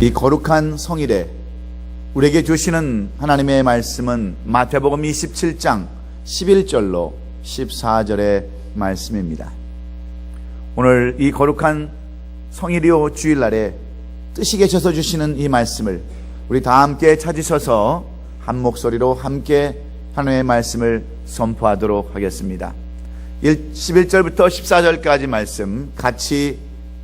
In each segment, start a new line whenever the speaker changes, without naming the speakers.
이 거룩한 성일에 우리에게 주시는 하나님의 말씀은 마태복음 27장 11절로 14절의 말씀입니다. 오늘 이 거룩한 성일이요 주일날에 뜻이 계셔서 주시는 이 말씀을 우리 다 함께 찾으셔서 한 목소리로 함께 하나님의 말씀을 선포하도록 하겠습니다. 11절부터 14절까지 말씀 같이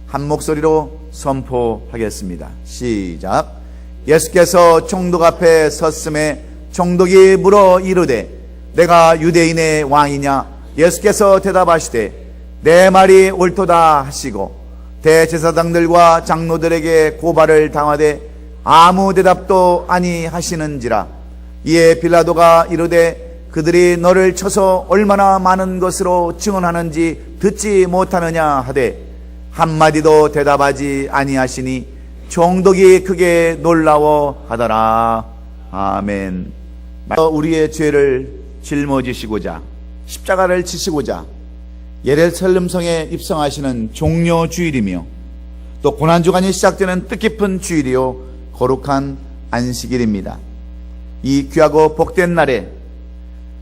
한 목소리로 선포하겠습니다. 시작. 예수께서 총독 앞에 섰음에 총독이 물어 이르되 내가 유대인의 왕이냐? 예수께서 대답하시되 내 말이 옳도다 하시고 대제사장들과 장로들에게 고발을 당하되 아무 대답도 아니하시는지라. 이에 빌라도가 이르되 그들이 너를 쳐서 얼마나 많은 것으로 증언하는지 듣지 못하느냐 하되 한마디도 대답하지 아니하시니 총독이 크게 놀라워하더라. 아멘. 우리의 죄를 짊어지시고자 십자가를 지시고자 예루살렘성에 입성하시는 종려 주일이며 또 고난주간이 시작되는 뜻깊은 주일이요 거룩한 안식일입니다. 이 귀하고 복된 날에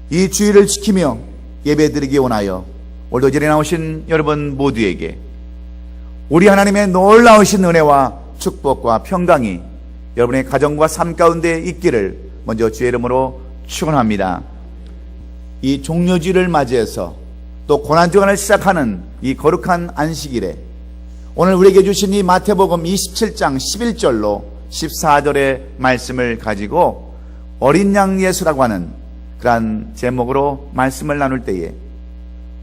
이 주일을 지키며 예배드리기 원하여 오늘도 이 자리에 나오신 여러분 모두에게 우리 하나님의 놀라우신 은혜와 축복과 평강이 여러분의 가정과 삶 가운데 있기를 먼저 주의 이름으로 축원합니다. 이 종려주일을 맞이해서 또 고난주간을 시작하는 이 거룩한 안식일에 오늘 우리에게 주신 이 마태복음 27장 11절로 14절의 말씀을 가지고 어린 양 예수라고 하는 그러한 제목으로 말씀을 나눌 때에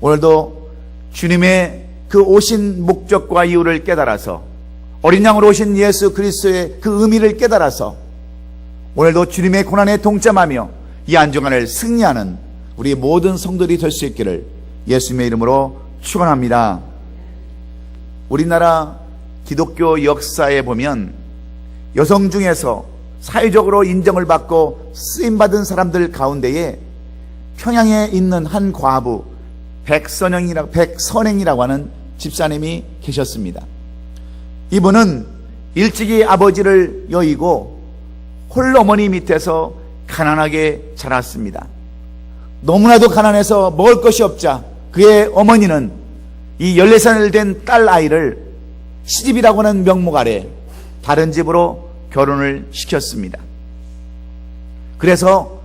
오늘도 주님의 그 오신 목적과 이유를 깨달아서 어린 양으로 오신 예수 그리스도의 그 의미를 깨달아서 오늘도 주님의 고난에 동참하며 이 안주간을 승리하는 우리 모든 성도들이 될 수 있기를 예수님의 이름으로 축원합니다. 우리나라 기독교 역사에 보면 여성 중에서 사회적으로 인정을 받고 쓰임받은 사람들 가운데에 평양에 있는 한 과부 백선행이라고 하는 집사님이 계셨습니다. 이분은 일찍이 아버지를 여의고 홀로 어머니 밑에서 가난하게 자랐습니다. 너무나도 가난해서 먹을 것이 없자 그의 어머니는 이 14살 된 딸 아이를 시집이라고 하는 명목 아래 다른 집으로 결혼을 시켰습니다. 그래서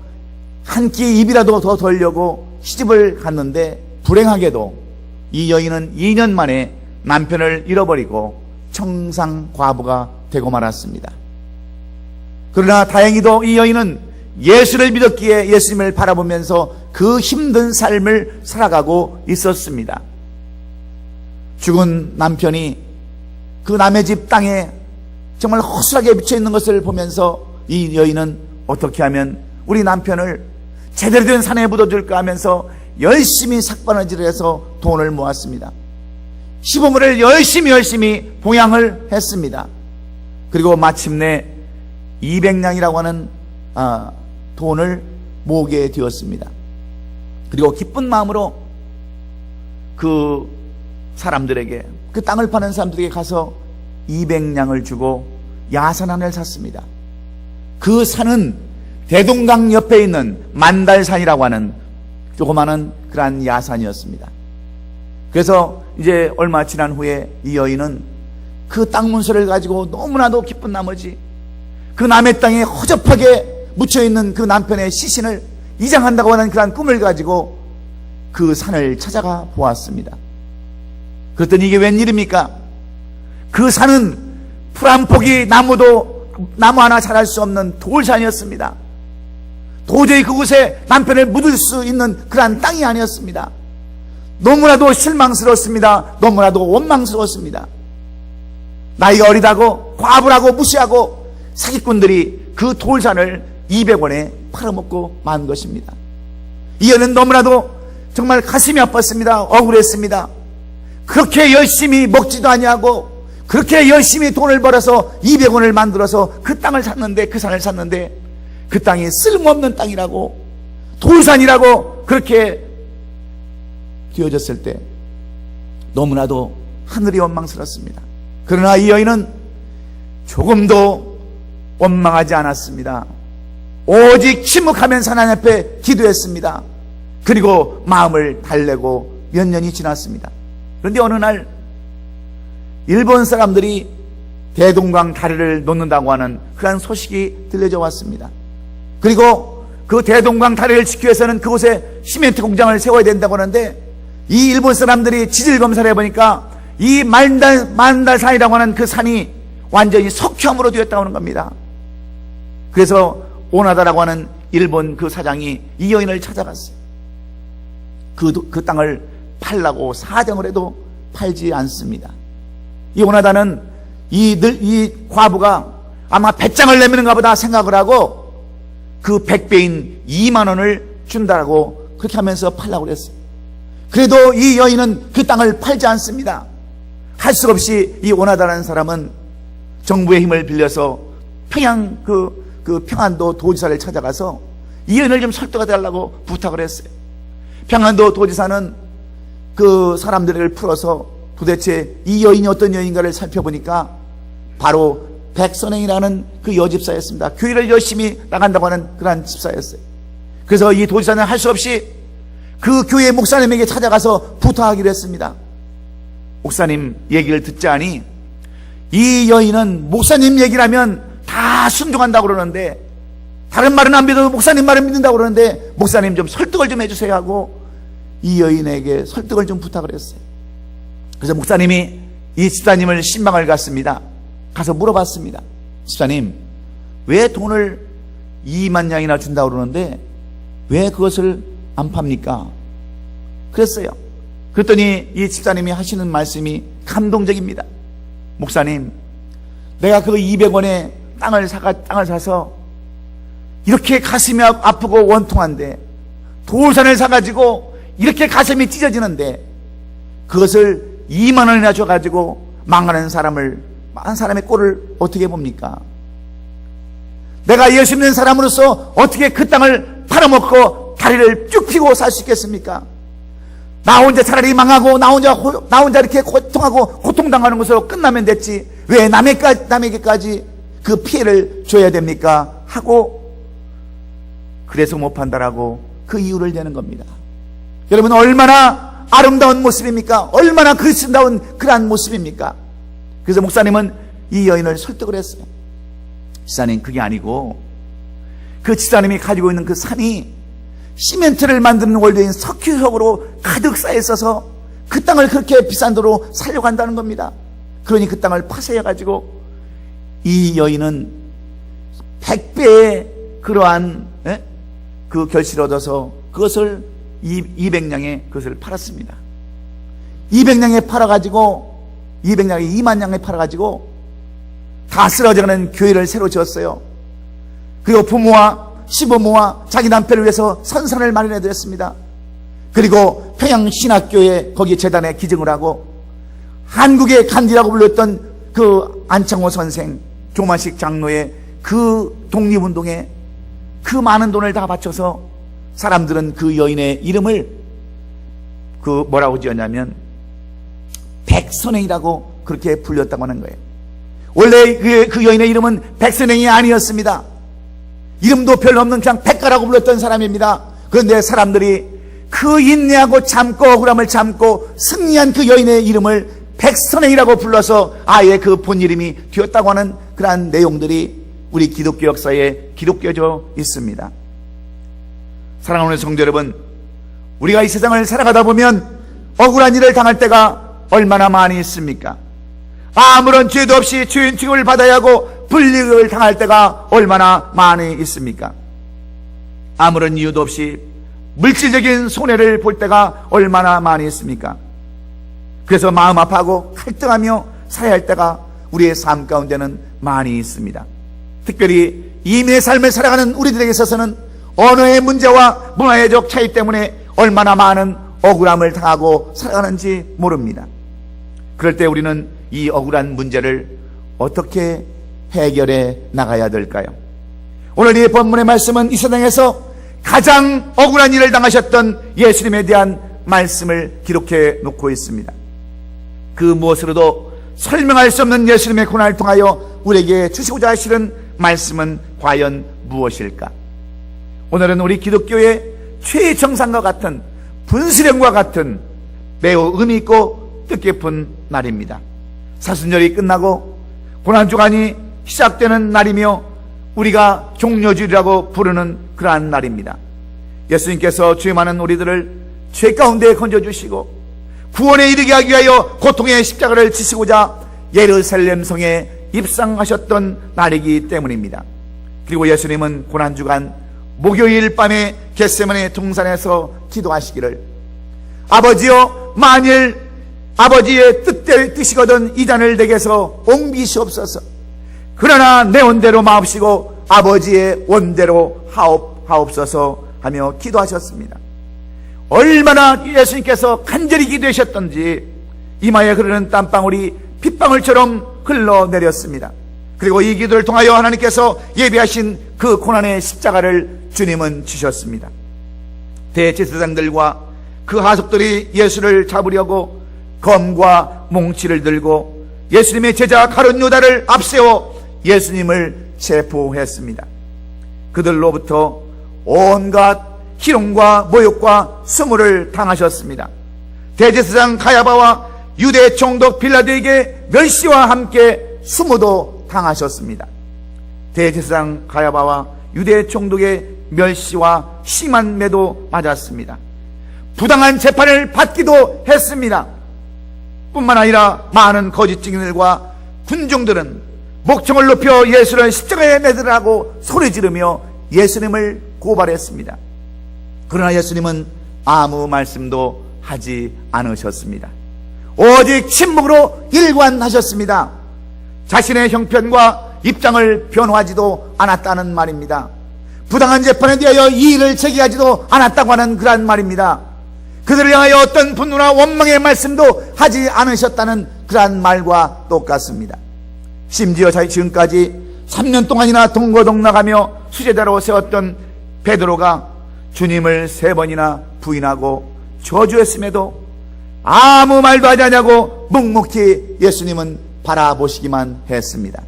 한 끼 입이라도 더 벌려고 시집을 갔는데 불행하게도 이 여인은 2년 만에 남편을 잃어버리고 청상 과부가 되고 말았습니다. 그러나 다행히도 이 여인은 예수를 믿었기에 예수님을 바라보면서 그 힘든 삶을 살아가고 있었습니다. 죽은 남편이 그 남의 집 땅에 정말 허술하게 묻혀있는 것을 보면서 이 여인은 어떻게 하면 우리 남편을 제대로 된 산에 묻어줄까 하면서 열심히 삭바느질을 해서 돈을 모았습니다. 시부모를 열심히 봉양을 했습니다. 그리고 마침내 200냥이라고 하는 돈을 모으게 되었습니다. 그리고 기쁜 마음으로 그 사람들에게, 그 땅을 파는 사람들에게 가서 200냥을 주고 야산 하나를 샀습니다. 그 산은 대동강 옆에 있는 만달산이라고 하는 조그마한 그러한 야산이었습니다. 그래서 이제 얼마 지난 후에 이 여인은 그 땅 문서를 가지고 너무나도 기쁜 나머지 그 남의 땅에 허접하게 묻혀있는 그 남편의 시신을 이장한다고 하는 그러한 꿈을 가지고 그 산을 찾아가 보았습니다. 그랬더니 이게 웬일입니까? 그 산은 풀 한 폭이 나무 하나 자랄 수 없는 돌산이었습니다. 도저히 그곳에 남편을 묻을 수 있는 그러한 땅이 아니었습니다. 너무나도 실망스러웠습니다. 너무나도 원망스러웠습니다. 나이가 어리다고 과부라고 무시하고 사기꾼들이 그 돌산을 200원에 팔아먹고 만 것입니다. 이 여인은 너무나도 정말 가슴이 아팠습니다. 억울했습니다. 그렇게 열심히 먹지도 아니하고 그렇게 열심히 돈을 벌어서 200원을 만들어서 그 땅을 샀는데, 그 산을 샀는데 그 땅이 쓸모없는 땅이라고, 돌산이라고 그렇게 뒤어졌을 때 너무나도 하늘이 원망스럽습니다. 그러나 이 여인은 조금도 원망하지 않았습니다. 오직 침묵하면서 하나님 앞에 기도했습니다. 그리고 마음을 달래고 몇 년이 지났습니다. 그런데 어느 날 일본 사람들이 대동강 다리를 놓는다고 하는 그런 소식이 들려져 왔습니다. 그리고 그 대동강 다리를 지키기 위해서는 그곳에 시멘트 공장을 세워야 된다고 하는데, 이 일본 사람들이 지질 검사를 해보니까 이 만달산이라고 하는 그 산이 완전히 석회암으로 되었다고 하는 겁니다. 그래서 오나다라고 하는 일본 그 사장이 이 여인을 찾아갔어요. 그 땅을 팔라고 사정을 해도 팔지 않습니다. 이 오나다는 이 과부가 아마 배짱을 내미는가 보다 생각을 하고 그 100배인 2만 원을 준다라고 그렇게 하면서 팔라고 그랬어요. 그래도 이 여인은 그 땅을 팔지 않습니다. 할 수 없이 이 오나다라는 사람은 정부의 힘을 빌려서 평양 그 평안도 도지사를 찾아가서 이 여인을 좀 설득해 달라고 부탁을 했어요. 평안도 도지사는 그 사람들을 풀어서 도대체 이 여인이 어떤 여인가를 살펴보니까 바로 백선행이라는 그 여집사였습니다. 교회를 열심히 나간다고 하는 그러한 집사였어요. 그래서 이 도지사는 할 수 없이 그 교회 목사님에게 찾아가서 부탁하기로 했습니다. 목사님 얘기를 듣자니 이 여인은 목사님 얘기를 하면 다 순종한다고 그러는데, 다른 말은 안 믿어도 목사님 말은 믿는다고 그러는데 목사님 좀 설득을 좀 해주세요 하고 이 여인에게 설득을 좀 부탁을 했어요. 그래서 목사님이 이 집사님을 신방을 갔습니다. 가서 물어봤습니다. 집사님, 왜 돈을 2만 양이나 준다고 그러는데 왜 그것을 안 팝니까? 그랬어요. 그랬더니 이 집사님이 하시는 말씀이 감동적입니다. 목사님, 내가 그 200원에 땅을 사서 이렇게 가슴이 아프고 원통한데, 돌산을 사가지고 이렇게 가슴이 찢어지는데 그것을 2만 원이나 줘가지고 망하는 사람의 꼴을 어떻게 봅니까? 내가 예수 믿는 사람으로서 어떻게 그 땅을 팔아먹고 다리를 쭉 펴고 살 수 있겠습니까? 나 혼자 차라리 망하고 나 혼자 이렇게 고통당하는 것으로 끝나면 됐지 왜 남에게까지 그 피해를 줘야 됩니까? 하고 그래서 못 판다라고 그 이유를 대는 겁니다. 여러분, 얼마나 아름다운 모습입니까? 얼마나 그리스도다운 그러한 모습입니까? 그래서 목사님은 이 여인을 설득을 했어요. 집사님, 그게 아니고 그 집사님이 가지고 있는 그 산이 시멘트를 만드는 원료인 석유석으로 가득 쌓여 있어서 그 땅을 그렇게 비싼 돈으로 살려고 한다는 겁니다. 그러니 그 땅을 파쇄해가지고 이 여인은 100배의 그러한 그 결실을 얻어서 그것을 200냥에 그것을 팔았습니다. 200냥에 팔아가지고 200냥에 2만 냥에 팔아가지고 다 쓰러져가는 교회를 새로 지었어요. 그리고 부모와 시부모와 자기 남편을 위해서 선산을 마련해 드렸습니다. 그리고 평양신학교에 거기 재단에 기증을 하고 한국의 간디라고 불렸던 그 안창호 선생, 조만식 장로의 그 독립운동에 그 많은 돈을 다 바쳐서 사람들은 그 여인의 이름을 그 뭐라고 지었냐면 백선행이라고 그렇게 불렸다고 하는 거예요. 원래 그 여인의 이름은 백선행이 아니었습니다. 이름도 별로 없는 그냥 백가라고 불렀던 사람입니다. 그런데 사람들이 그 인내하고 참고 억울함을 참고 승리한 그 여인의 이름을 백선행이라고 불러서 아예 그 본 이름이 되었다고 하는 그러한 내용들이 우리 기독교 역사에 기록되어져 있습니다. 사랑하는 성도 여러분, 우리가 이 세상을 살아가다 보면 억울한 일을 당할 때가 얼마나 많이 있습니까? 아무런 죄도 없이 죄인 취급을 받아야 하고 불이익을 당할 때가 얼마나 많이 있습니까? 아무런 이유도 없이 물질적인 손해를 볼 때가 얼마나 많이 있습니까? 그래서 마음 아파하고 갈등하며 살아야 할 때가 우리의 삶 가운데는 많이 있습니다. 특별히 이민의 삶을 살아가는 우리들에게 있어서는 언어의 문제와 문화적 차이 때문에 얼마나 많은 억울함을 당하고 살아가는지 모릅니다. 그럴 때 우리는 이 억울한 문제를 어떻게 해결해 나가야 될까요? 오늘 이 본문의 말씀은 이 세상에서 가장 억울한 일을 당하셨던 예수님에 대한 말씀을 기록해 놓고 있습니다. 그 무엇으로도 설명할 수 없는 예수님의 고난을 통하여 우리에게 주시고자 하시는 말씀은 과연 무엇일까? 오늘은 우리 기독교의 최정상과 같은, 분수령과 같은 매우 의미 있고 뜻깊은 날입니다. 사순절이 끝나고 고난주간이 시작되는 날이며 우리가 종려주일이라고 부르는 그러한 날입니다. 예수님께서 죄 많은 우리들을 죄 가운데 건져주시고 구원에 이르게 하기 위하여 고통의 십자가를 지시고자 예루살렘 성에 입성하셨던 날이기 때문입니다. 그리고 예수님은 고난주간 목요일 밤에 겟세마네 동산에서 기도하시기를, 아버지여, 만일 아버지의 뜻이거든 이 잔을 내게서 옮기시옵소서. 그러나 내 원대로 마옵시고 아버지의 원대로 하옵소서 하며 기도하셨습니다. 얼마나 예수님께서 간절히 기도하셨던지 이마에 흐르는 땀방울이 빗방울처럼 흘러내렸습니다. 그리고 이 기도를 통하여 하나님께서 예비하신 그 고난의 십자가를 주님은 지셨습니다. 대제사장들과 그 하속들이 예수를 잡으려고 검과 몽치를 들고 예수님의 제자 가룟 유다를 앞세워 예수님을 체포했습니다. 그들로부터 온갖 희롱과 모욕과 수모를 당하셨습니다. 대제사장 가야바와 유대 총독 빌라도에게 멸시와 함께 수모도 당하셨습니다. 대제사장 가야바와 유대 총독의 멸시와 심한 매도 맞았습니다. 부당한 재판을 받기도 했습니다. 뿐만 아니라 많은 거짓 증인들과 군중들은 목청을 높여 예수를 십자가에 매달으라고 소리 지르며 예수님을 고발했습니다. 그러나 예수님은 아무 말씀도 하지 않으셨습니다. 오직 침묵으로 일관하셨습니다. 자신의 형편과 입장을 변호하지도 않았다는 말입니다. 부당한 재판에 대하여 이의를 제기하지도 않았다고 하는 그런 말입니다. 그들을 향하여 어떤 분노나 원망의 말씀도 하지 않으셨다는 그러한 말과 똑같습니다. 심지어 지금까지 3년 동안이나 동거동락하며 수제자로 세웠던 베드로가 주님을 3번이나 부인하고 저주했음에도 아무 말도 하지 않냐고 묵묵히 예수님은 바라보시기만 했습니다.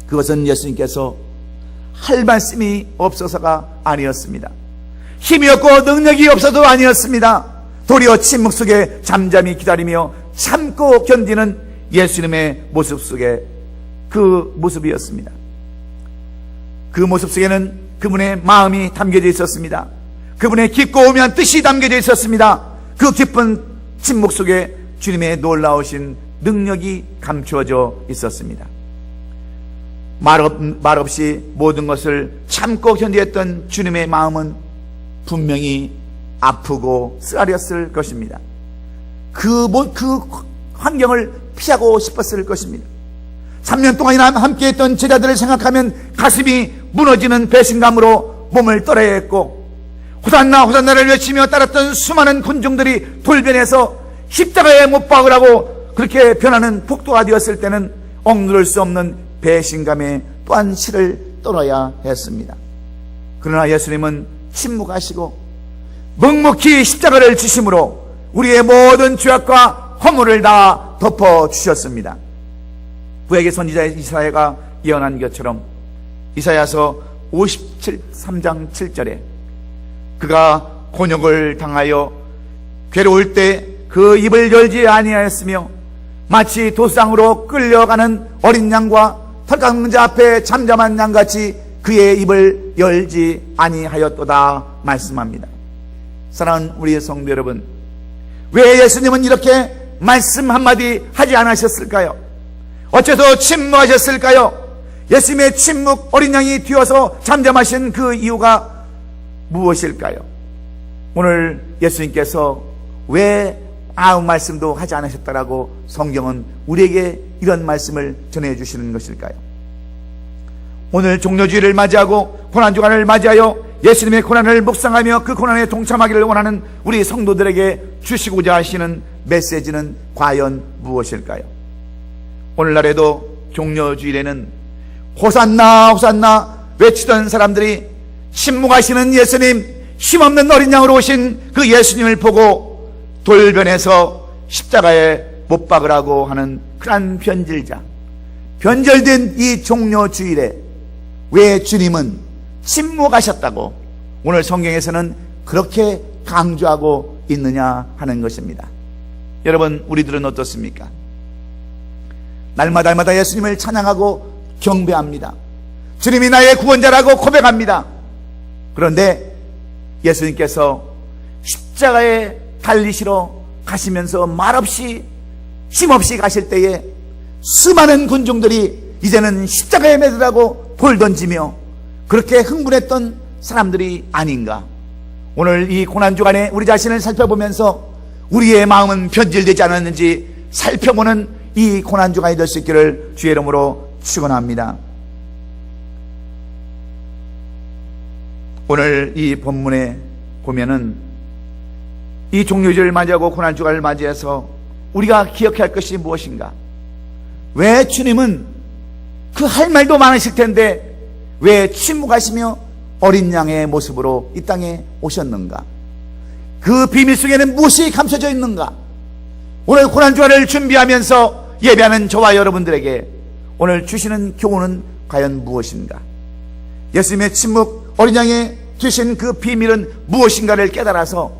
그것은 예수님께서 할 말씀이 없어서가 아니었습니다. 힘이 없고 능력이 없어도 아니었습니다. 도리어 침묵 속에 잠잠히 기다리며 참고 견디는 예수님의 모습 속에 그 모습이었습니다. 그 모습 속에는 그분의 마음이 담겨져 있었습니다. 그분의 깊고 오묘한 뜻이 담겨져 있었습니다. 그 깊은 침묵 속에 주님의 놀라우신 능력이 감추어져 있었습니다. 말 없이 모든 것을 참고 견디했던 주님의 마음은 분명히 아프고 쓰라렸을 것입니다. 그 환경을 피하고 싶었을 것입니다. 3년 동안이나 함께했던 제자들을 생각하면 가슴이 무너지는 배신감으로 몸을 떨어야 했고, 호산나 호산나를 외치며 따랐던 수많은 군중들이 돌변해서 십자가에 못 박으라고 그렇게 변하는 폭도가 되었을 때는 억누를 수 없는 배신감에 또한 실을 떨어야 했습니다. 그러나 예수님은 침묵하시고 묵묵히 십자가를 지심으로 우리의 모든 죄악과 허물을 다 덮어주셨습니다. 구약의 선지자 이사야가 예언한 것처럼 이사야서 53장 7절에 그가 곤욕을 당하여 괴로울 때 그 입을 열지 아니하였으며 마치 도상으로 끌려가는 어린 양과 털깎는 앞에 잠잠한 양같이 그의 입을 열지 아니하였도다 말씀합니다. 사랑하는 우리의 성도 여러분, 왜 예수님은 이렇게 말씀 한마디 하지 않으셨을까요? 어째서 침묵하셨을까요? 예수님의 침묵, 어린 양이 뒤어서 잠잠하신 그 이유가 무엇일까요? 오늘 예수님께서 왜 아무 말씀도 하지 않으셨다라고 성경은 우리에게 이런 말씀을 전해주시는 것일까요? 오늘 종려주일을 맞이하고 고난주간을 맞이하여 예수님의 고난을 묵상하며 그 고난에 동참하기를 원하는 우리 성도들에게 주시고자 하시는 메시지는 과연 무엇일까요? 오늘날에도 종려주일에는 호산나 호산나 외치던 사람들이 침묵하시는 예수님, 힘없는 어린 양으로 오신 그 예수님을 보고 돌변해서 십자가에 못 박으라고 하는 그러한 변질자, 변절된 이 종료 주일에 왜 주님은 침묵하셨다고 오늘 성경에서는 그렇게 강조하고 있느냐 하는 것입니다. 여러분, 우리들은 어떻습니까? 날마다 예수님을 찬양하고 경배합니다. 주님이 나의 구원자라고 고백합니다. 그런데 예수님께서 십자가에 달리시러 가시면서 말없이 힘없이 가실 때에 수많은 군중들이 이제는 십자가에 매달라고 돌 던지며 그렇게 흥분했던 사람들이 아닌가. 오늘 이 고난주간에 우리 자신을 살펴보면서 우리의 마음은 변질되지 않았는지 살펴보는 이 고난주간이 될 수 있기를 주의 이름으로 축원합니다. 오늘 이 본문에 보면은 이 종료주를 맞이하고 고난주간을 맞이해서 우리가 기억해야 할 것이 무엇인가? 왜 주님은 그 할 말도 많으실 텐데 왜 침묵하시며 어린 양의 모습으로 이 땅에 오셨는가? 그 비밀 속에는 무엇이 감춰져 있는가? 오늘 고난주간을 준비하면서 예배하는 저와 여러분들에게 오늘 주시는 교훈은 과연 무엇인가? 예수님의 침묵, 어린 양의 주신 그 비밀은 무엇인가를 깨달아서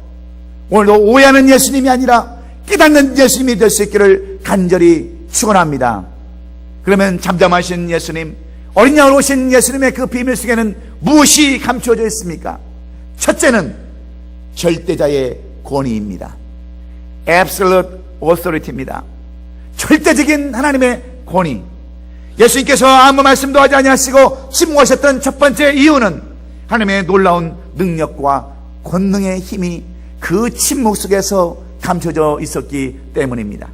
오늘도 오해하는 예수님이 아니라 깨닫는 예수님이 될 수 있기를 간절히 축원합니다. 그러면 잠잠하신 예수님, 어린 양으로 오신 예수님의 그 비밀 속에는 무엇이 감추어져 있습니까? 첫째는 절대자의 권위입니다. Absolute authority입니다. 절대적인 하나님의 권위. 예수님께서 아무 말씀도 하지 아니하시고 침묵하셨던 첫 번째 이유는 하나님의 놀라운 능력과 권능의 힘이 그 침묵 속에서 감춰져 있었기 때문입니다.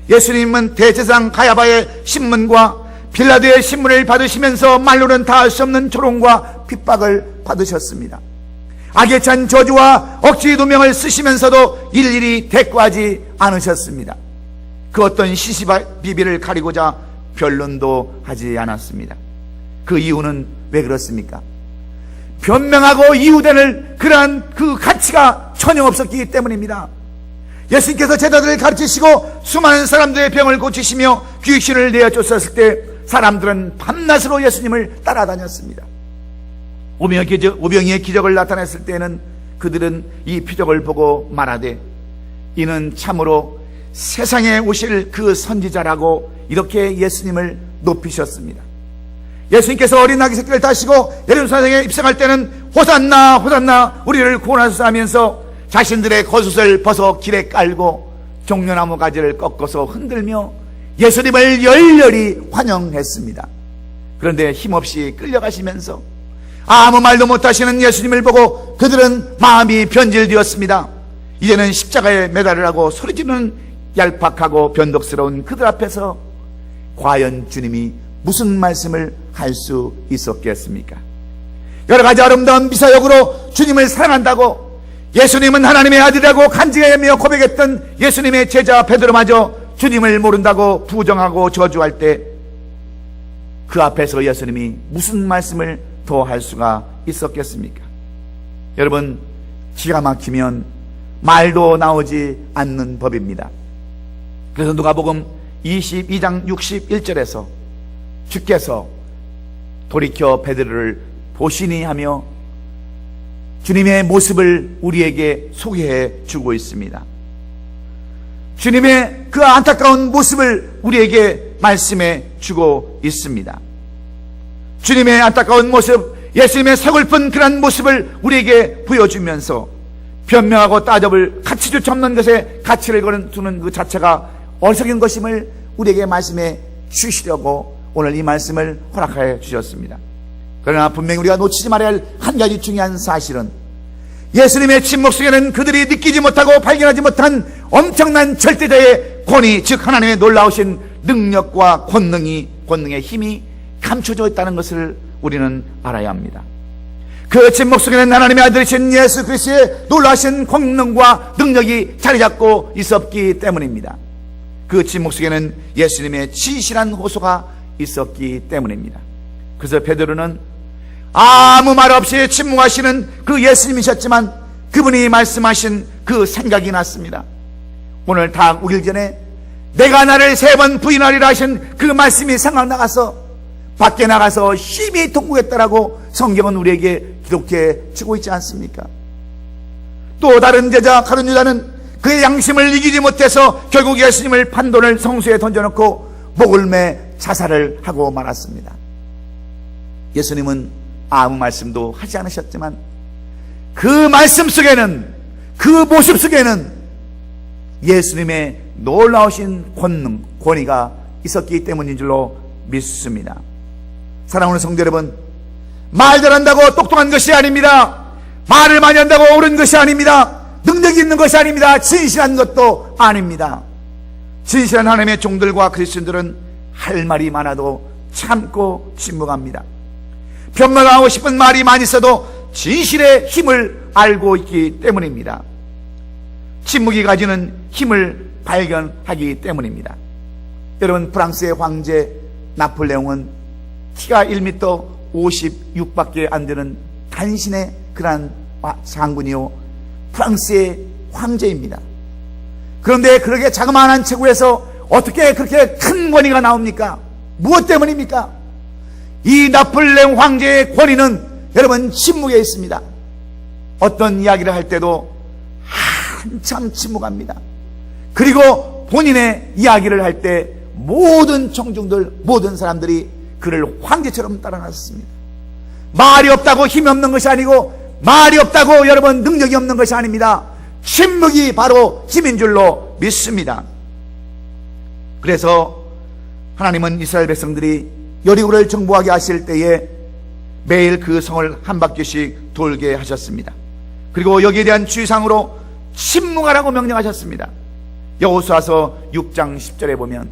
예수님은 대제사장 가야바의 신문과 빌라도의 신문을 받으시면서 말로는 다 할 수 없는 조롱과 핍박을 받으셨습니다. 악에 찬 저주와 억지 누명을 쓰시면서도 일일이 대꾸하지 않으셨습니다. 그 어떤 시시비비를 가리고자 변론도 하지 않았습니다. 그 이유는 왜 그렇습니까? 변명하고 이유되는 그러한 그 가치가 전혀 없었기 때문입니다. 예수님께서 제자들을 가르치시고 수많은 사람들의 병을 고치시며 귀신을 내어쫓았을 때 사람들은 밤낮으로 예수님을 따라다녔습니다. 오병이의 기적을 나타냈을 때는 그들은 이 표적을 보고 말하되 이는 참으로 세상에 오실 그 선지자라고 이렇게 예수님을 높이셨습니다. 예수님께서 어린 아기 새끼를 타시고 예루살렘에 입성할 때는 호산나 호산나 우리를 구원하소서 하면서 자신들의 겉옷을 벗어 길에 깔고 종려나무 가지를 꺾어서 흔들며 예수님을 열렬히 환영했습니다. 그런데 힘없이 끌려가시면서 아무 말도 못하시는 예수님을 보고 그들은 마음이 변질되었습니다. 이제는 십자가에 매달으라고 소리지르는 얄팍하고 변덕스러운 그들 앞에서 과연 주님이 무슨 말씀을 할 수 있었겠습니까? 여러 가지 아름다운 미사역으로 주님을 사랑한다고 예수님은 하나님의 아들이라고 간증하며 고백했던 예수님의 제자 베드로마저 주님을 모른다고 부정하고 저주할 때 그 앞에서 예수님이 무슨 말씀을 더 할 수가 있었겠습니까? 여러분, 기가 막히면 말도 나오지 않는 법입니다. 그래서 누가복음 22장 61절에서 주께서 돌이켜 베드로를 보시니 하며 주님의 모습을 우리에게 소개해 주고 있습니다. 주님의 그 안타까운 모습을 우리에게 말씀해 주고 있습니다. 주님의 안타까운 모습, 예수님의 서글픈 그런 모습을 우리에게 보여주면서 변명하고 따져볼 가치조차 없는 것에 가치를 두는 그 자체가 어리석은 것임을 우리에게 말씀해 주시려고 오늘 이 말씀을 허락해 주셨습니다. 그러나 분명히 우리가 놓치지 말아야 할 한 가지 중요한 사실은 예수님의 침묵 속에는 그들이 느끼지 못하고 발견하지 못한 엄청난 절대자의 권위, 즉 하나님의 놀라우신 능력과 권능의 힘이 감춰져 있다는 것을 우리는 알아야 합니다. 그 침묵 속에는 하나님의 아들이신 예수 그리스도의 놀라우신 권능과 능력이 자리 잡고 있었기 때문입니다. 그 침묵 속에는 예수님의 치실한 호소가 있었기 때문입니다. 그래서 베드로는 아무 말 없이 침묵하시는 그 예수님이셨지만 그분이 말씀하신 그 생각이 났습니다. 오늘 다 오길 전에 내가 나를 3번 부인하리라 하신 그 말씀이 생각나가서 밖에 나가서 심히 통곡했다라고 성경은 우리에게 기록해 주고 있지 않습니까? 또 다른 제자 가룟 유다는 그의 양심을 이기지 못해서 결국 예수님을 판돈을 성수에 던져놓고 목을 매 자살을 하고 말았습니다. 예수님은 아무 말씀도 하지 않으셨지만 그 말씀 속에는, 그 모습 속에는 예수님의 놀라우신 권능, 권위가 있었기 때문인 줄로 믿습니다. 사랑하는 성도 여러분, 말 잘한다고 똑똑한 것이 아닙니다. 말을 많이 한다고 옳은 것이 아닙니다. 능력이 있는 것이 아닙니다. 진실한 것도 아닙니다. 진실한 하나님의 종들과 그리스도인들은 할 말이 많아도 참고 침묵합니다. 변명하고 싶은 말이 많이 있어도 진실의 힘을 알고 있기 때문입니다. 침묵이 가지는 힘을 발견하기 때문입니다. 여러분, 프랑스의 황제 나폴레옹은 키가 1m 56밖에 안 되는 단신의 그러한 장군이요, 프랑스의 황제입니다. 그런데 그렇게 자그마한 체구에서 어떻게 그렇게 큰 권위가 나옵니까? 무엇 때문입니까? 이 나폴레옹 황제의 권위는 여러분 침묵에 있습니다. 어떤 이야기를 할 때도 한참 침묵합니다. 그리고 본인의 이야기를 할 때 모든 청중들, 모든 사람들이 그를 황제처럼 따라갔습니다. 말이 없다고 힘이 없는 것이 아니고, 말이 없다고 여러분 능력이 없는 것이 아닙니다. 침묵이 바로 힘인 줄로 믿습니다. 그래서 하나님은 이스라엘 백성들이 여리고를 정복하게 하실 때에 매일 그 성을 한 바퀴씩 돌게 하셨습니다. 그리고 여기에 대한 주의사항으로 침묵하라고 명령하셨습니다. 여호수아서 6장 10절에 보면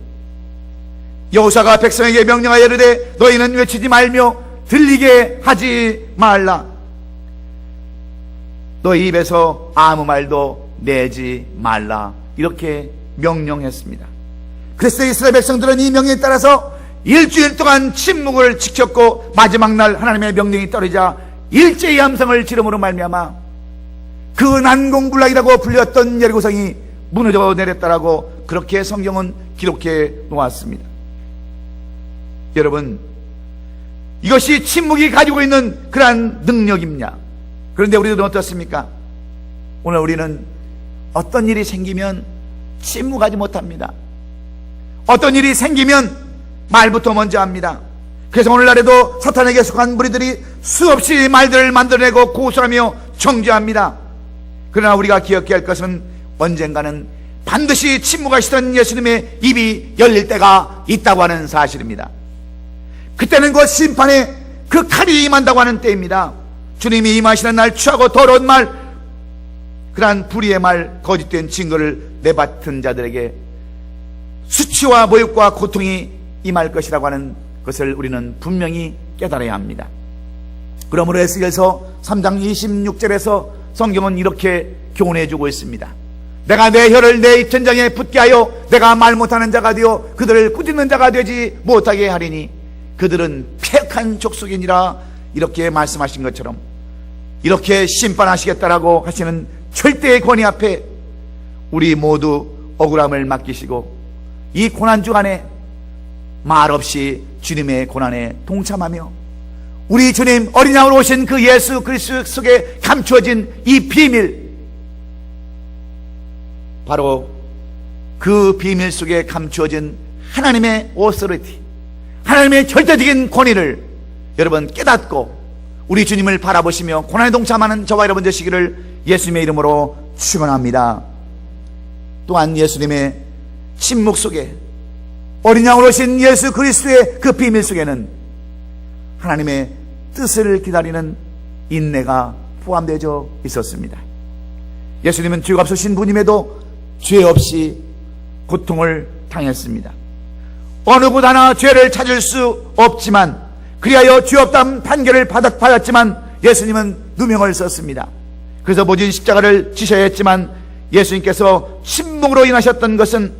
여호수아가 백성에게 명령하여 이르되 너희는 외치지 말며 들리게 하지 말라. 너희 입에서 아무 말도 내지 말라. 이렇게 명령했습니다. 그래서 이스라엘 백성들은 이 명령에 따라서 일주일 동안 침묵을 지켰고, 마지막 날 하나님의 명령이 떨어지자 일제히 함성을 지름으로 말미암아 그 난공불락이라고 불렸던 여리고성이 무너져 내렸다라고 그렇게 성경은 기록해 놓았습니다. 여러분, 이것이 침묵이 가지고 있는 그러한 능력입니다. 그런데 우리들은 어떻습니까? 오늘 우리는 어떤 일이 생기면 침묵하지 못합니다. 어떤 일이 생기면 말부터 먼저 합니다. 그래서 오늘날에도 사탄에게 속한 무리들이 수없이 말들을 만들어내고 고소하며 정죄합니다. 그러나 우리가 기억해야 할 것은 언젠가는 반드시 침묵하시던 예수님의 입이 열릴 때가 있다고 하는 사실입니다. 그때는 곧 심판의 그 칼이 임한다고 하는 때입니다. 주님이 임하시는 날 추하고 더러운 말, 그러한 불의의 말, 거짓된 증거를 내받은 자들에게 수치와 모욕과 고통이 임할 것이라고 하는 것을 우리는 분명히 깨달아야 합니다. 그러므로 에스겔서 3장 26절에서 성경은 이렇게 교훈해 주고 있습니다. 내가 내 혀를 내 입천장에 붙게 하여 내가 말 못하는 자가 되어 그들을 꾸짖는 자가 되지 못하게 하리니 그들은 폐역한 족속이니라. 이렇게 말씀하신 것처럼 이렇게 심판하시겠다라고 하시는 절대의 권위 앞에 우리 모두 억울함을 맡기시고 이 고난 주간에 말없이 주님의 고난에 동참하며 우리 주님 어린 양으로 오신 그 예수 그리스도 속에 감추어진 이 비밀, 바로 그 비밀 속에 감추어진 하나님의 오소리티, 하나님의 절대적인 권위를 여러분 깨닫고 우리 주님을 바라보시며 고난에 동참하는 저와 여러분 되시기를 예수님의 이름으로 축원합니다. 또한 예수님의 침묵 속에 어린 양으로 오신 예수 그리스도의 그 비밀 속에는 하나님의 뜻을 기다리는 인내가 포함되어 있었습니다. 예수님은 죄가 없으신 분임에도 죄 없이 고통을 당했습니다. 어느 곳 하나 죄를 찾을 수 없지만, 그리하여 죄 없다는 판결을 받았지만 예수님은 누명을 썼습니다. 그래서 모진 십자가를 지셔야 했지만 예수님께서 침묵으로 인하셨던 것은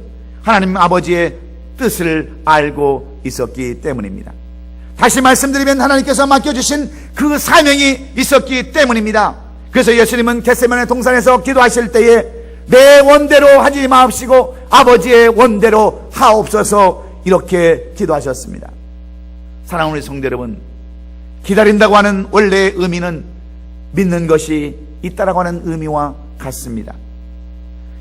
하나님 아버지의 뜻을 알고 있었기 때문입니다. 다시 말씀드리면 하나님께서 맡겨주신 그 사명이 있었기 때문입니다. 그래서 예수님은 겟세마네 동산에서 기도하실 때에 내 원대로 하지 마옵시고 아버지의 원대로 하옵소서, 이렇게 기도하셨습니다. 사랑하는 우리 성도 여러분, 기다린다고 하는 원래의 의미는 믿는 것이 있다라고 하는 의미와 같습니다.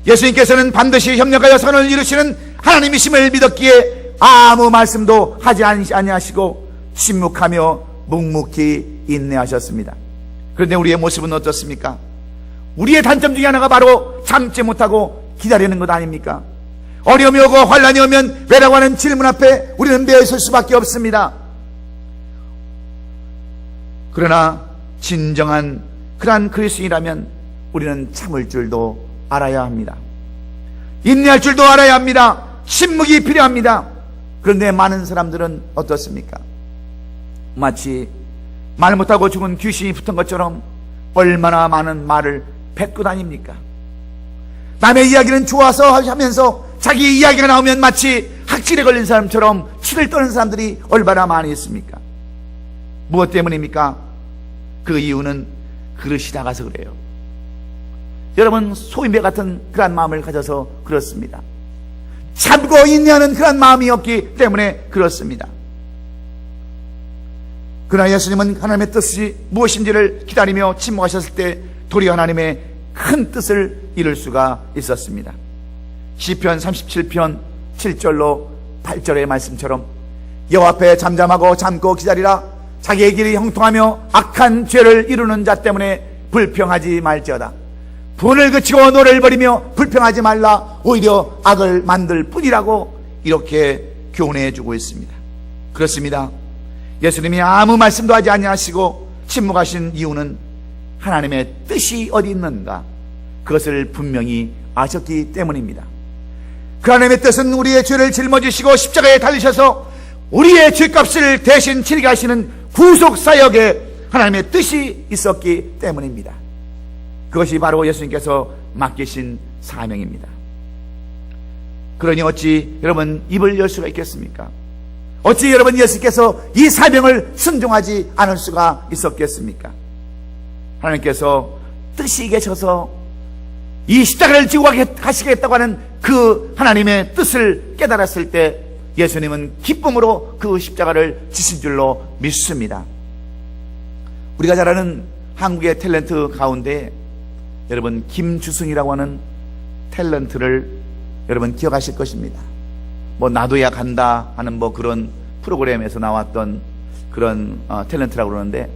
예수님께서는 반드시 협력하여 선을 이루시는 하나님이심을 믿었기에 아무 말씀도 하지 아니하시고 침묵하며 묵묵히 인내하셨습니다. 그런데 우리의 모습은 어떻습니까? 우리의 단점 중에 하나가 바로 참지 못하고 기다리는 것 아닙니까? 어려움이 오고 환난이 오면 왜라고 하는 질문 앞에 우리는 매여 있을 수밖에 없습니다. 그러나 진정한 그러한 그리스도인이라면 우리는 참을 줄도 알아야 합니다. 인내할 줄도 알아야 합니다. 침묵이 필요합니다. 그런데 많은 사람들은 어떻습니까? 마치 말 못하고 죽은 귀신이 붙은 것처럼 얼마나 많은 말을 뱉고 다닙니까? 남의 이야기는 좋아서 하면서 자기 이야기가 나오면 마치 학질에 걸린 사람처럼 치를 떠는 사람들이 얼마나 많이 있습니까? 무엇 때문입니까? 그 이유는 그릇이 작아서 그래요. 여러분, 소인배 같은 그런 마음을 가져서 그렇습니다. 참고 인내하는 그런 마음이 없기 때문에 그렇습니다. 그러나 예수님은 하나님의 뜻이 무엇인지를 기다리며 침묵하셨을 때 도리어 하나님의 큰 뜻을 이룰 수가 있었습니다. 시편 37편 7절로 8절의 말씀처럼 여호와 앞에 잠잠하고 참고 기다리라. 자기의 길이 형통하며 악한 죄를 이루는 자 때문에 불평하지 말지어다. 분을 그치고 노를 버리며 불평하지 말라. 오히려 악을 만들 뿐이라고 이렇게 교훈해 주고 있습니다. 그렇습니다. 예수님이 아무 말씀도 하지 아니하시고 침묵하신 이유는 하나님의 뜻이 어디 있는가, 그것을 분명히 아셨기 때문입니다. 그 하나님의 뜻은 우리의 죄를 짊어지시고 십자가에 달리셔서 우리의 죄값을 대신 치르게 하시는 구속사역에 하나님의 뜻이 있었기 때문입니다. 그것이 바로 예수님께서 맡기신 사명입니다. 그러니 어찌 여러분 입을 열 수가 있겠습니까? 어찌 여러분 예수님께서 이 사명을 순종하지 않을 수가 있었겠습니까? 하나님께서 뜻이 계셔서 이 십자가를 지고 가시겠다고 하는 그 하나님의 뜻을 깨달았을 때 예수님은 기쁨으로 그 십자가를 지신 줄로 믿습니다. 우리가 잘 아는 한국의 탤런트 가운데 여러분 김주승이라고 하는 탤런트를 여러분 기억하실 것입니다. 뭐 나도야 간다 하는 뭐 그런 프로그램에서 나왔던 그런 탤런트라고 그러는데,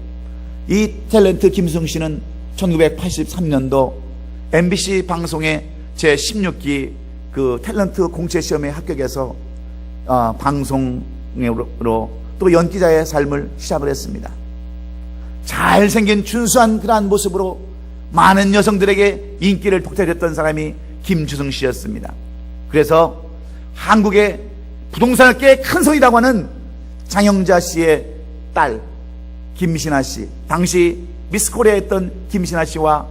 이 탤런트 김주승 씨는 1983년도 MBC 방송의 제16기 그 탤런트 공채 시험에 합격해서 방송으로 또 연기자의 삶을 시작을 했습니다. 잘생긴 준수한 그러한 모습으로 많은 여성들에게 인기를 독차지했던 사람이 김주승 씨였습니다. 그래서 한국의 부동산업계의 큰 손이라고 하는 장영자 씨의 딸 김신아 씨, 당시 미스코리아에 있던 김신아 씨와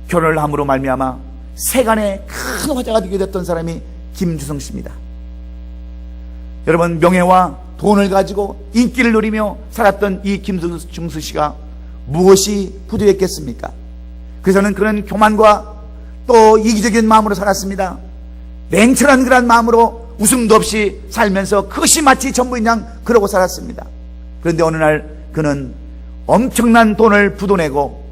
결혼을 함으로 말미암아 세간의 큰 화제가 되게 됐던 사람이 김주승 씨입니다. 여러분, 명예와 돈을 가지고 인기를 누리며 살았던 이 김주승 씨가 무엇이 부족했겠습니까? 그래서는 그런 교만과 또 이기적인 마음으로 살았습니다. 냉철한 그런 마음으로 웃음도 없이 살면서 그것이 마치 전부인 양 그러고 살았습니다. 그런데 어느 날 그는 엄청난 돈을 부도내고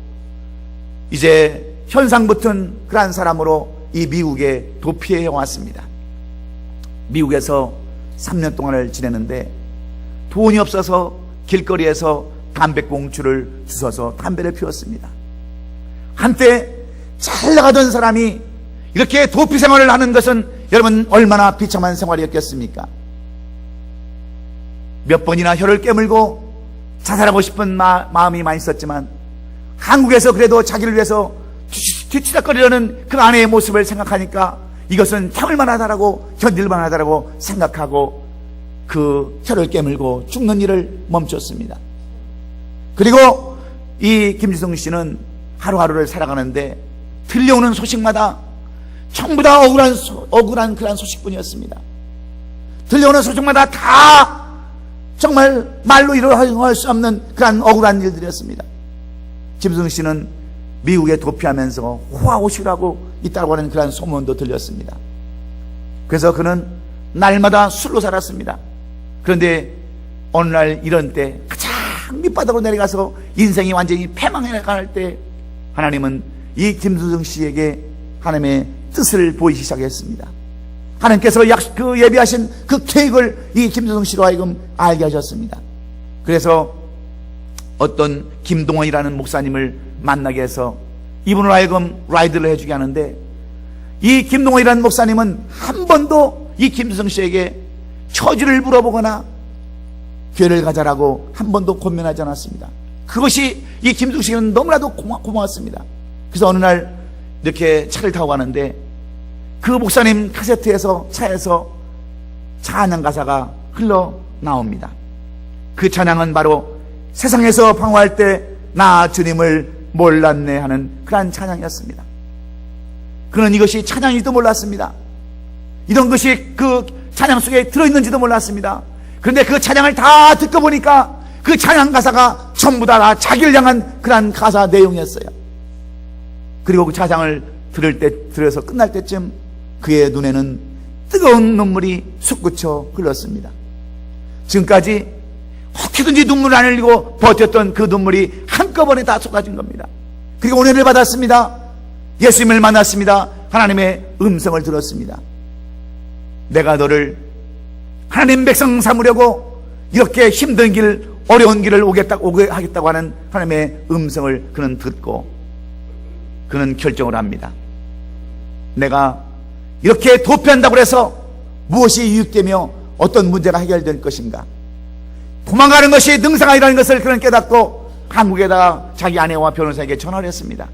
이제 현상 붙은 그러한 사람으로 이 미국에 도피해 왔습니다. 미국에서 3년 동안을 지내는데 돈이 없어서 길거리에서 담배꽁초를 주워서 담배를 피웠습니다. 한때 잘 나가던 사람이 이렇게 도피 생활을 하는 것은 여러분 얼마나 비참한 생활이었겠습니까? 몇 번이나 혀를 깨물고 자살하고 싶은 마음이 많이 있었지만 한국에서 그래도 자기를 위해서 뒤치다거리려는 그 아내의 모습을 생각하니까 이것은 참을만 하다라고, 견딜만 하다라고 생각하고 그 혀를 깨물고 죽는 일을 멈췄습니다. 그리고 이 김주승 씨는 하루하루를 살아가는데 들려오는 소식마다 전부 다 억울한 그런 소식뿐이었습니다. 들려오는 소식마다 다 정말 말로 이루어할 수 없는 그런 억울한 일들이었습니다. 김주승 씨는 미국에 도피하면서 호화호식하고 있다고 하는 그런 소문도 들렸습니다. 그래서 그는 날마다 술로 살았습니다. 그런데 어느 날 이런 때 가장 밑바닥으로 내려가서 인생이 완전히 패망해 갈 때 하나님은 이 김수정 씨에게 하나님의 뜻을 보이기 시작했습니다. 하나님께서 그 예비하신 그 계획을 이 김수정 씨로 하여금 알게 하셨습니다. 그래서 어떤 김동원이라는 목사님을 만나게 해서 이분으로 하여금 라이드를 해주게 하는데, 이 김동원이라는 목사님은 한 번도 이 김수정 씨에게 처지를 물어보거나 교회를 가자라고 한 번도 권면하지 않았습니다. 그것이 이 김수정 씨는 너무나도 고마웠습니다. 그래서 어느 날 이렇게 차를 타고 가는데 그 목사님 카세트에서 차에서 찬양 가사가 흘러나옵니다. 그 찬양은 바로 세상에서 방황할 때 나 주님을 몰랐네 하는 그러한 찬양이었습니다. 그는 이것이 찬양인지도 몰랐습니다. 이런 것이 그 찬양 속에 들어있는지도 몰랐습니다. 그런데 그 찬양을 다 듣고 보니까 그 찬양 가사가 전부 다 자기를 향한 그러한 가사 내용이었어요. 그리고 그 찬양을 들어서 끝날 때쯤 그의 눈에는 뜨거운 눈물이 솟구쳐 흘렀습니다. 지금까지 어떻게든지 눈물을 안 흘리고 버텼던 그 눈물이 한꺼번에 다 쏟아진 겁니다. 그리고 은혜를 받았습니다. 예수님을 만났습니다. 하나님의 음성을 들었습니다. 내가 너를 하나님 백성 삼으려고 이렇게 힘든 길, 어려운 길을 오게 하겠다고 하는 하나님의 음성을 그는 듣고 그는 결정을 합니다. 내가 이렇게 도피한다고 해서 무엇이 유익되며 어떤 문제가 해결될 것인가? 도망가는 것이 능사가 것을 그는 깨닫고 한국에다가 자기 아내와 변호사에게 전화를 했습니다.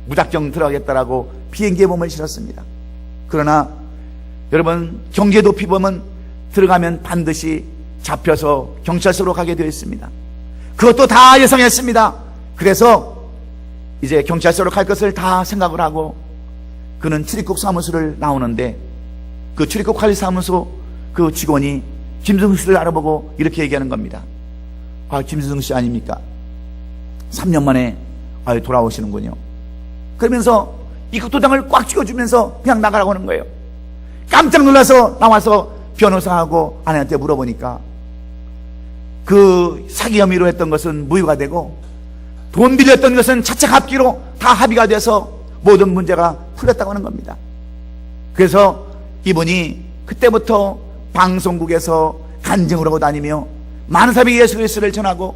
무작정 들어가겠다라고 비행기에 몸을 실었습니다. 그러나 여러분, 경제도피범은 들어가면 반드시 잡혀서 경찰서로 가게 되어 있습니다. 그것도 다 예상했습니다. 그래서 이제 경찰서로 갈 것을 다 생각을 하고 그는 출입국 사무소를 나오는데, 그 출입국 관리사무소 그 직원이 김수정 씨를 알아보고 이렇게 얘기하는 겁니다. 아, 김수정 씨 아닙니까? 3년 만에 돌아오시는군요. 그러면서 입국도장을 꽉 찍어주면서 그냥 나가라고 하는 거예요. 깜짝 놀라서 나와서 변호사하고 아내한테 물어보니까 그 사기 혐의로 했던 것은 무효가 되고 돈 빌렸던 것은 차차 갚기로 다 합의가 돼서 모든 문제가 풀렸다고 하는 겁니다. 그래서 이분이 그때부터 방송국에서 간증을 하고 다니며 많은 사람이 예수 그리스도를 전하고,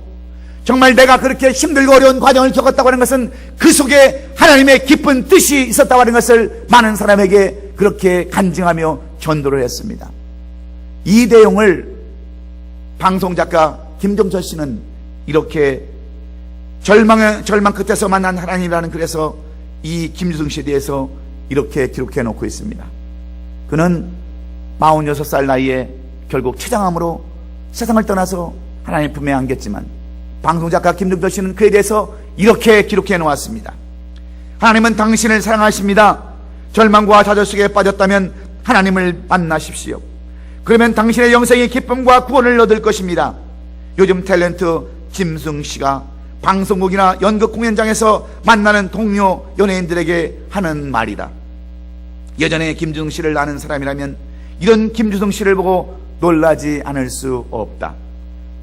정말 내가 그렇게 힘들고 어려운 과정을 겪었다고 하는 것은 그 속에 하나님의 깊은 뜻이 있었다고 하는 것을 많은 사람에게 그렇게 간증하며 전도를 했습니다. 이 내용을 방송작가 김종철 씨는 이렇게 절망 끝에서 만난 하나님이라는 글에서 이 김수정 씨에 대해서 이렇게 기록해 놓고 있습니다. 그는 46살 나이에 결국 췌장암으로 세상을 떠나서 하나님 품에 안겼지만, 방송작가 김종철 씨는 그에 대해서 이렇게 기록해 놓았습니다. 하나님은 당신을 사랑하십니다. 절망과 좌절 속에 빠졌다면 하나님을 만나십시오. 그러면 당신의 영생의 기쁨과 구원을 얻을 것입니다. 요즘 탤런트 김수정 씨가 방송국이나 연극 공연장에서 만나는 동료 연예인들에게 하는 말이다. 예전에 김수정 씨를 아는 사람이라면 이런 김수정 씨를 보고 놀라지 않을 수 없다.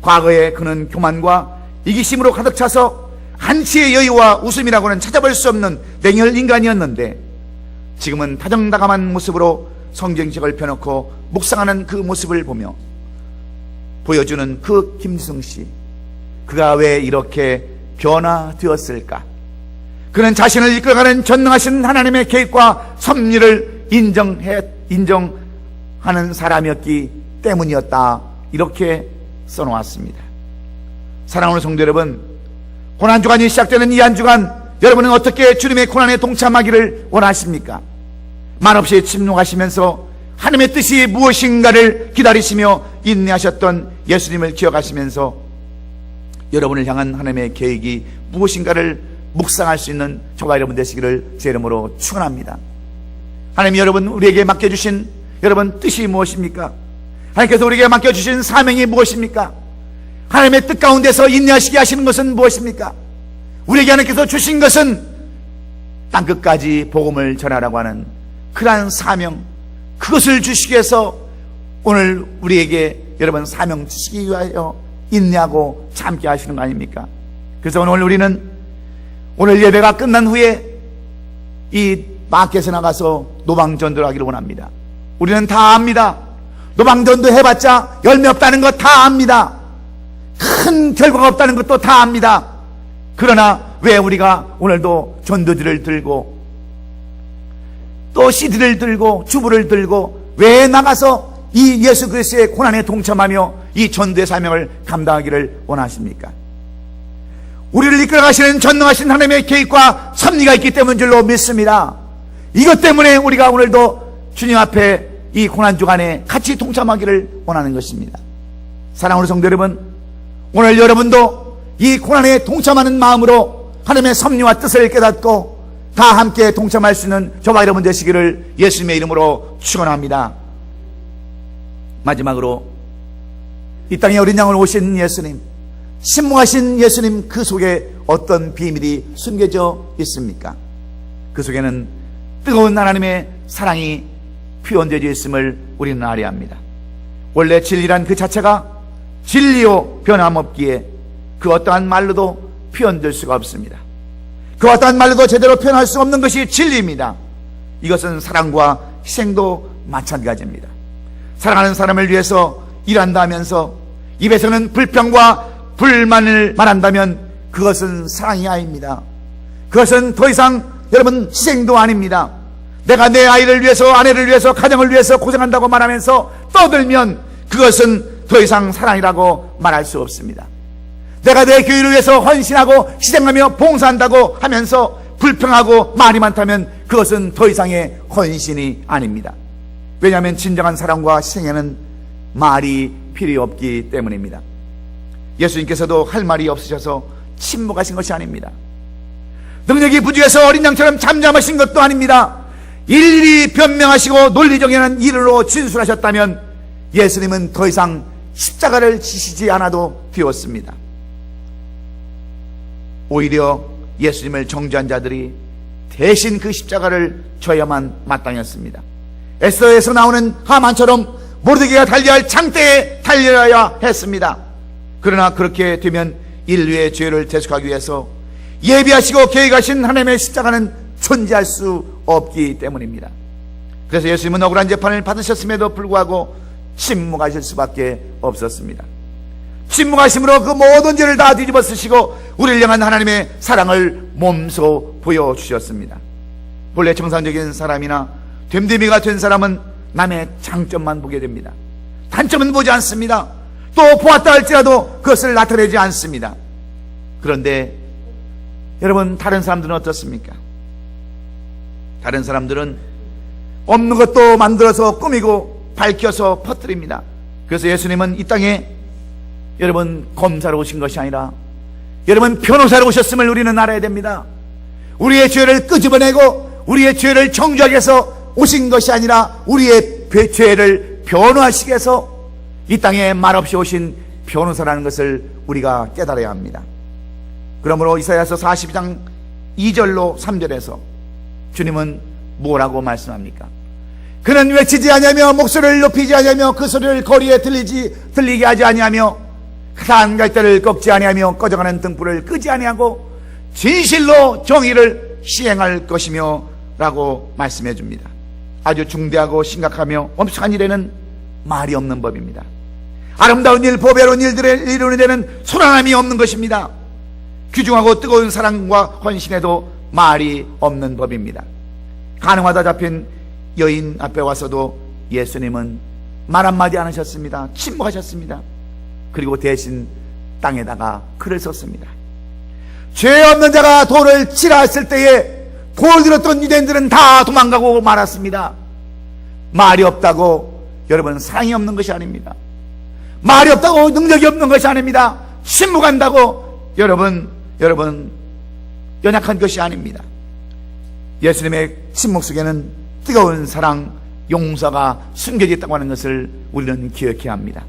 과거에 그는 교만과 이기심으로 가득 차서 한치의 여유와 웃음이라고는 찾아볼 수 없는 냉혈 인간이었는데, 지금은 다정다감한 모습으로 성경책을 펴놓고 묵상하는 그 모습을 보며 보여주는 그 김수정 씨, 그가 왜 이렇게 변화되었을까? 그는 자신을 이끌어가는 전능하신 하나님의 계획과 섭리를 인정하는 사람이었기 때문이었다. 이렇게 써놓았습니다. 사랑하는 성도 여러분, 고난주간이 시작되는 이 한 주간, 여러분은 어떻게 주님의 고난에 동참하기를 원하십니까? 말없이 침묵하시면서 하나님의 뜻이 무엇인가를 기다리시며 인내하셨던 예수님을 기억하시면서 여러분을 향한 하나님의 계획이 무엇인가를 묵상할 수 있는 저와 여러분 되시기를 제 이름으로 축원합니다. 하나님, 여러분 우리에게 맡겨주신 여러분 뜻이 무엇입니까? 하나님께서 우리에게 맡겨주신 사명이 무엇입니까? 하나님의 뜻 가운데서 인내하시게 하시는 것은 무엇입니까? 우리에게 하나님께서 주신 것은 땅끝까지 복음을 전하라고 하는 그러한 사명, 그것을 주시기 위해서 오늘 우리에게 여러분 사명 주시기 위하여 인내하고 참게 하시는 거 아닙니까? 그래서 오늘 우리는 오늘 예배가 끝난 후에 이 마켓에 나가서 노방전도를 하기를 원합니다. 우리는 다 압니다. 노방전도 해봤자 열매 없다는 거 다 압니다. 큰 결과가 없다는 것도 다 압니다. 그러나 왜 우리가 오늘도 전도지를 들고 또 CD를 들고 주부를 들고 왜 나가서 이 예수 그리스도의 고난에 동참하며 이 전도의 사명을 감당하기를 원하십니까? 우리를 이끌어가시는 전능하신 하나님의 계획과 섭리가 있기 때문인 줄로 믿습니다. 이것 때문에 우리가 오늘도 주님 앞에 이 고난 주간에 같이 동참하기를 원하는 것입니다. 사랑하는 성도 여러분, 오늘 여러분도 이 고난에 동참하는 마음으로 하나님의 섭리와 뜻을 깨닫고 다 함께 동참할 수 있는 저와 여러분 되시기를 예수님의 이름으로 축원합니다. 마지막으로 이 땅에 어린 양을 오신 예수님, 신봉하신 예수님, 그 속에 어떤 비밀이 숨겨져 있습니까? 그 속에는 뜨거운 하나님의 사랑이 표현되어 있음을 우리는 알아야 합니다. 원래 진리란 그 자체가 진리요 변함없기에 그 어떠한 말로도 표현될 수가 없습니다. 그 어떠한 말로도 제대로 표현할 수 없는 것이 진리입니다. 이것은 사랑과 희생도 마찬가지입니다. 사랑하는 사람을 위해서 일한다 하면서 입에서는 불평과 불만을 말한다면 그것은 사랑이 아닙니다. 그것은 더 이상 여러분 희생도 아닙니다. 내가 내 아이를 위해서, 아내를 위해서, 가정을 위해서 고생한다고 말하면서 떠들면 그것은 더 이상 사랑이라고 말할 수 없습니다. 내가 내 교회를 위해서 헌신하고 희생하며 봉사한다고 하면서 불평하고 말이 많다면 그것은 더 이상의 헌신이 아닙니다. 왜냐하면 진정한 사랑과 희생에는 말이 필요 없기 때문입니다. 예수님께서도 할 말이 없으셔서 침묵하신 것이 아닙니다. 능력이 부족해서 어린 양처럼 잠잠하신 것도 아닙니다. 일일이 변명하시고 논리적인 일로 진술하셨다면 예수님은 더 이상 십자가를 지시지 않아도 되었습니다. 오히려 예수님을 정죄한 자들이 대신 그 십자가를 져야만 마땅했습니다. 에스더에서 나오는 하만처럼 모르드게가 달려야 할 장대에 달려야 했습니다. 그러나 그렇게 되면 인류의 죄를 대속하기 위해서 예비하시고 계획하신 하나님의 십자가는 존재할 수 없기 때문입니다. 그래서 예수님은 억울한 재판을 받으셨음에도 불구하고 침묵하실 수밖에 없었습니다. 침묵하심으로 그 모든 죄를 다 뒤집어 쓰시고 우리를 향한 하나님의 사랑을 몸소 보여주셨습니다. 본래 정상적인 사람이나 됨됨이가 된 사람은 남의 장점만 보게 됩니다. 단점은 보지 않습니다. 또 보았다 할지라도 그것을 나타내지 않습니다. 그런데 여러분, 다른 사람들은 어떻습니까? 다른 사람들은 없는 것도 만들어서 꾸미고 밝혀서 퍼뜨립니다. 그래서 예수님은 이 땅에 여러분 검사로 오신 것이 아니라 여러분 변호사로 오셨음을 우리는 알아야 됩니다. 우리의 죄를 끄집어내고 우리의 죄를 정죄하기 위해서 오신 것이 아니라 우리의 죄를 변호하시기 위해서 이 땅에 말없이 오신 변호사라는 것을 우리가 깨달아야 합니다. 그러므로 이사야서 42장 2절로 3절에서 주님은 뭐라고 말씀합니까? 그는 외치지 아니하며 목소리를 높이지 아니하며 그 소리를 거리에 들리게 하지 아니하며 산 갈대를 꺾지 아니하며 꺼져가는 등불을 끄지 아니하고 진실로 정의를 시행할 것이며 라고 말씀해 줍니다. 아주 중대하고 심각하며 엄청난 일에는 말이 없는 법입니다. 아름다운 일, 보배로운 일들을 이루는 데는 소란함이 없는 것입니다. 귀중하고 뜨거운 사랑과 헌신에도 말이 없는 법입니다. 가늠하다 잡힌 여인 앞에 와서도 예수님은 말 한마디 안 하셨습니다. 침묵하셨습니다. 그리고 대신 땅에다가 글을 썼습니다. 죄 없는 자가 돌을 치라 했을 때에 돌 들었던 유대인들은 다 도망가고 말았습니다. 말이 없다고 여러분 사랑이 없는 것이 아닙니다. 말이 없다고 능력이 없는 것이 아닙니다. 침묵한다고 여러분 연약한 것이 아닙니다. 예수님의 침묵 속에는 뜨거운 사랑, 용서가 숨겨져 있다고 하는 것을 우리는 기억해야 합니다.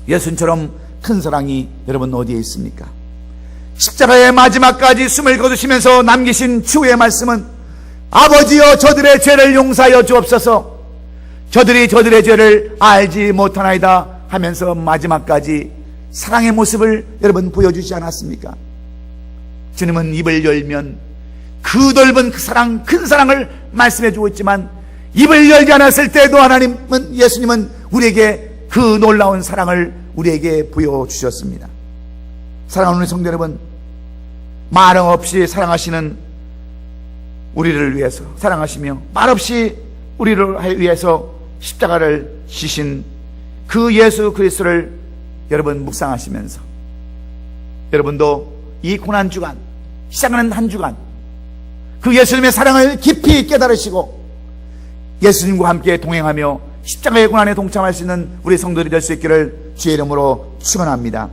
예수님처럼 큰 사랑이 여러분 어디에 있습니까? 십자가의 마지막까지 숨을 거두시면서 남기신 추후의 말씀은 아버지여 저들의 죄를 용서하여 주옵소서. 저들이 저들의 죄를 알지 못하나이다 하면서 마지막까지 사랑의 모습을 여러분 보여주지 않았습니까? 주님은 입을 열면 그 넓은 그 사랑, 큰 사랑을 말씀해 주고 있지만 입을 열지 않았을 때도 하나님은, 예수님은 우리에게 그 놀라운 사랑을 우리에게 보여주셨습니다. 사랑하는 성도 여러분, 말없이 사랑하시는 우리를 위해서 사랑하시며 말없이 우리를 위해서 십자가를 지신 그 예수 그리스도를 여러분 묵상하시면서 여러분도 이 고난주간, 시작하는 한 주간 그 예수님의 사랑을 깊이 깨달으시고 예수님과 함께 동행하며 십자가의 고난에 동참할 수 있는 우리 성도들이 될 수 있기를 주의 이름으로 축원합니다.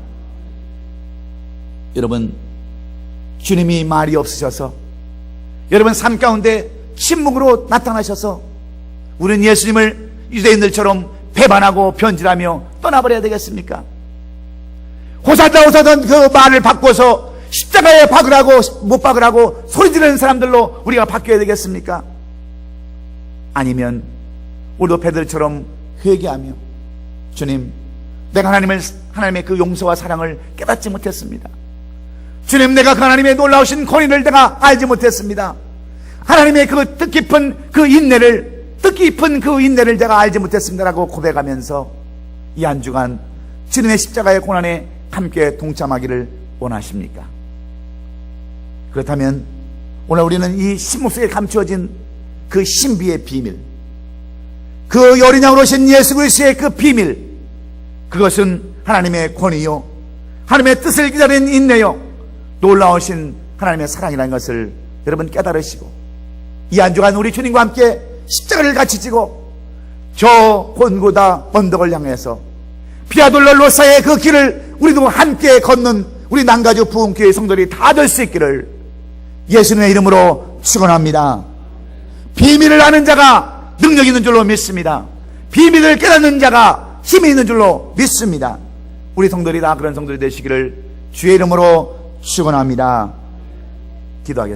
여러분, 주님이 말이 없으셔서 여러분 삶 가운데 침묵으로 나타나셔서 우리는 예수님을 유대인들처럼 배반하고 변질하며 떠나버려야 되겠습니까? 호사다 호사던 그 말을 바꿔서 십자가에 박으라고 못 박으라고 소리 지르는 사람들로 우리가 바뀌어야 되겠습니까? 아니면 우리도 베드로처럼 회개하며 주님, 내가 하나님의 그 용서와 사랑을 깨닫지 못했습니다. 주님, 내가 그 하나님의 놀라우신 권위를 내가 알지 못했습니다. 하나님의 그 뜻깊은 그 인내를 내가 알지 못했습니다라고 고백하면서 이 한 주간 주님의 십자가의 고난에 함께 동참하기를 원하십니까? 그렇다면 오늘 우리는 이 신문 속에 감추어진 그 신비의 비밀, 그 어린 양으로 오신 예수 그리스도의 그 비밀, 그것은 하나님의 권위요, 하나님의 뜻을 기다리는 인내요, 놀라우신 하나님의 사랑이라는 것을 여러분 깨달으시고 이 한 주간 우리 주님과 함께 십자가를 같이 지고 저 골고다 언덕을 향해서 비아돌로사의 그 길을 우리도 함께 걷는 우리 난가주 부흥교회 성도들이 다 될 수 있기를 예수님의 이름으로 축원합니다. 비밀을 아는 자가 능력 있는 줄로 믿습니다. 비밀을 깨닫는 자가 힘이 있는 줄로 믿습니다. 우리 성도들이 다 그런 성도들이 되시기를 주의 이름으로 축원합니다. 기도하겠습니다.